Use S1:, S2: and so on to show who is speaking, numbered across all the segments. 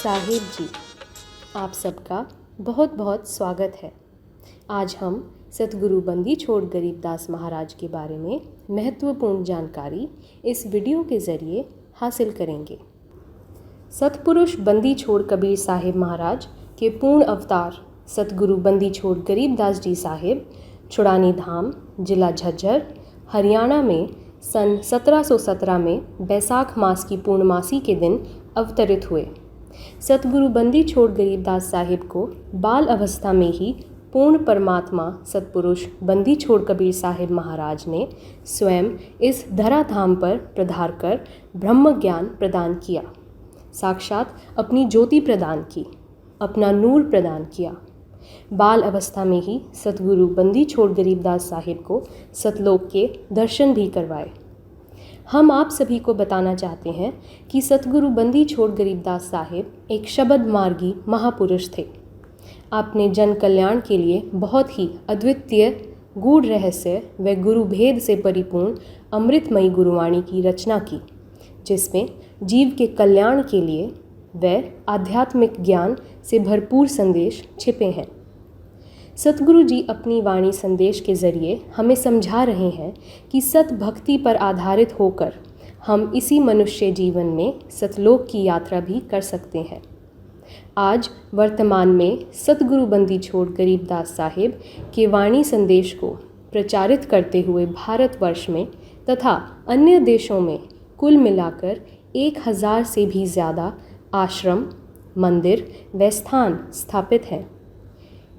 S1: साहिब जी, आप सबका बहुत बहुत स्वागत है। आज हम सतगुरु बंदी छोड़ गरीबदास महाराज के बारे में महत्वपूर्ण जानकारी इस वीडियो के ज़रिए हासिल करेंगे। सतपुरुष बंदी छोड़ कबीर साहिब महाराज के पूर्ण अवतार सतगुरु बंदी छोड़ गरीबदास जी साहिब छुड़ानी धाम, जिला झज्जर, हरियाणा में सन 1717 में बैसाख मास की पूर्णमासी के दिन अवतरित हुए। सतगुरु बंदी छोड़ गरीबदास साहिब को बाल अवस्था में ही पूर्ण परमात्मा सतपुरुष बंदी छोड़ कबीर साहिब महाराज ने स्वयं इस धराधाम पर पधार कर ब्रह्म ज्ञान प्रदान किया, साक्षात अपनी ज्योति प्रदान की, अपना नूर प्रदान किया। बाल अवस्था में ही सतगुरु बंदी छोड़ गरीबदास साहिब को सतलोक के दर्शन भी करवाए। हम आप सभी को बताना चाहते हैं कि सतगुरु बंदी छोड़ गरीबदास साहिब एक शब्द मार्गी महापुरुष थे। आपने जन कल्याण के लिए बहुत ही अद्वितीय गूढ़ रहस्य व गुरु भेद से परिपूर्ण अमृतमयी गुरुवाणी की रचना की, जिसमें जीव के कल्याण के लिए व आध्यात्मिक ज्ञान से भरपूर संदेश छिपे हैं। सतगुरु जी अपनी वाणी संदेश के ज़रिए हमें समझा रहे हैं कि सत भक्ति पर आधारित होकर हम इसी मनुष्य जीवन में सतलोक की यात्रा भी कर सकते हैं। आज वर्तमान में सतगुरु बंदी छोड़ गरीबदास साहिब के वाणी संदेश को प्रचारित करते हुए भारतवर्ष में तथा अन्य देशों में कुल मिलाकर 1000 से भी ज़्यादा आश्रम, मंदिर व स्थान स्थापित हैं।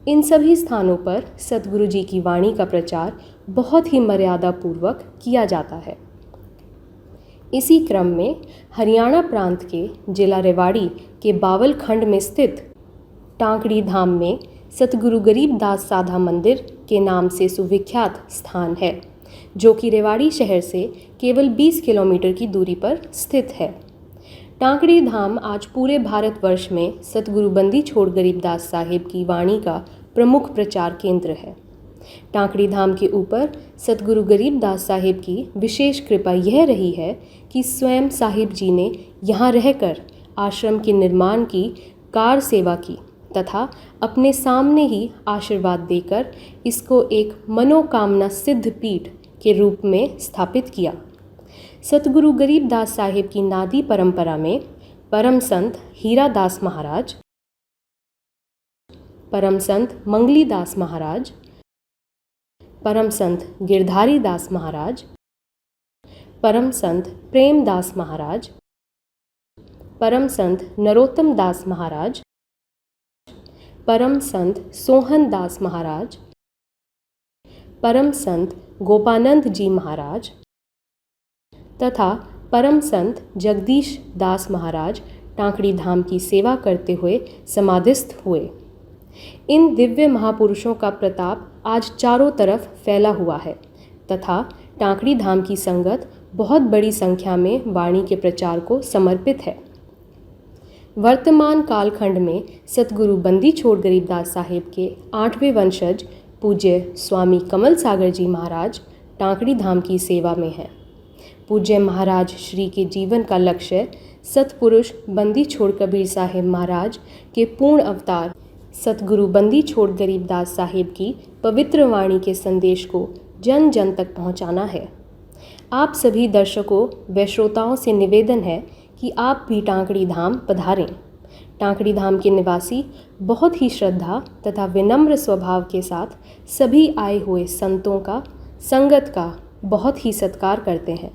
S1: इन सभी स्थानों पर सतगुरु जी की वाणी का प्रचार बहुत ही मर्यादा पूर्वक किया जाता है। इसी क्रम में हरियाणा प्रांत के जिला रेवाड़ी के बावल खंड में स्थित टांकड़ी धाम में सतगुरु गरीबदास साधा मंदिर के नाम से सुविख्यात स्थान है, जो कि रेवाड़ी शहर से केवल 20 किलोमीटर की दूरी पर स्थित है। टांकड़ी धाम आज पूरे भारतवर्ष में सतगुरु बंदी छोड़ गरीबदास साहिब की वाणी का प्रमुख प्रचार केंद्र है। टांकड़ी धाम के ऊपर सतगुरु गरीबदास साहिब की विशेष कृपा यह रही है कि स्वयं साहिब जी ने यहाँ रहकर आश्रम के निर्माण की कार सेवा की तथा अपने सामने ही आशीर्वाद देकर इसको एक मनोकामना सिद्ध पीठ के रूप में स्थापित किया। सतगुरु गरीबदास साहिब की नादी परंपरा में परम संत हीरादास महाराज, परम संत मंगलीदास महाराज, परम संत गिरधारी दास महाराज, परम संत प्रेमदास महाराज, परम संत नरोत्तम दास महाराज, परम संत सोहन दास महाराज, परम संत गोपानंद जी महाराज तथा परम संत जगदीश दास महाराज टांकड़ी धाम की सेवा करते हुए समाधिस्थ हुए। इन दिव्य महापुरुषों का प्रताप आज चारों तरफ फैला हुआ है तथा टांकड़ी धाम की संगत बहुत बड़ी संख्या में वाणी के प्रचार को समर्पित है। वर्तमान कालखंड में सतगुरु बंदी छोड़ गरीबदास साहिब के 8वें वंशज पूज्य स्वामी कमल सागर जी महाराज टांकड़ी धाम की सेवा में हैं। पूज्य महाराज श्री के जीवन का लक्ष्य सतपुरुष बंदी छोड़ कबीर साहिब महाराज के पूर्ण अवतार सतगुरु बंदी छोड़ गरीबदास साहिब की पवित्र वाणी के संदेश को जन जन तक पहुंचाना है। आप सभी दर्शकों व श्रोताओं से निवेदन है कि आप भी टांकड़ी धाम पधारें। टांकड़ी धाम के निवासी बहुत ही श्रद्धा तथा विनम्र स्वभाव के साथ सभी आए हुए संतों का, संगत का बहुत ही सत्कार करते हैं।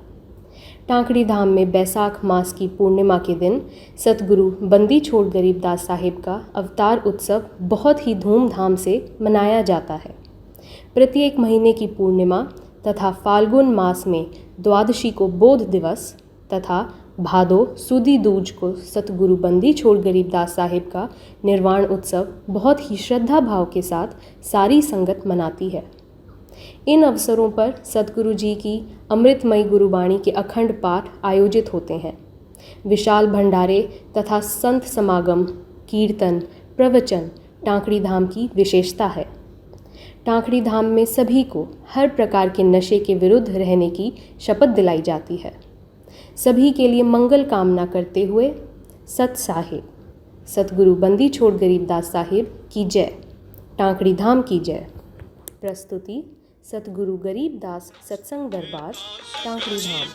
S1: टांकड़ी धाम में बैसाख मास की पूर्णिमा के दिन सतगुरु बंदी छोड़ गरीबदास साहिब का अवतार उत्सव बहुत ही धूमधाम से मनाया जाता है। प्रत्येक महीने की पूर्णिमा तथा फाल्गुन मास में द्वादशी को बोध दिवस तथा भादो सुदी दूज को सतगुरु बंदी छोड़ गरीबदास साहिब का निर्वाण उत्सव बहुत ही श्रद्धा भाव के साथ सारी संगत मनाती है। इन अवसरों पर सतगुरु जी की अमृतमयी गुरुवाणी के अखंड पाठ आयोजित होते हैं। विशाल भंडारे तथा संत समागम, कीर्तन, प्रवचन टांकड़ी धाम की विशेषता है। टांकड़ी धाम में सभी को हर प्रकार के नशे के विरुद्ध रहने की शपथ दिलाई जाती है। सभी के लिए मंगल कामना करते हुए सत साहिब सतगुरु बंदी छोड़ गरीबदास साहिब की जय। टांकड़ी धाम की जय। प्रस्तुति सतगुरु गरीबदास सत्संग दरबार, टांकड़ी धाम।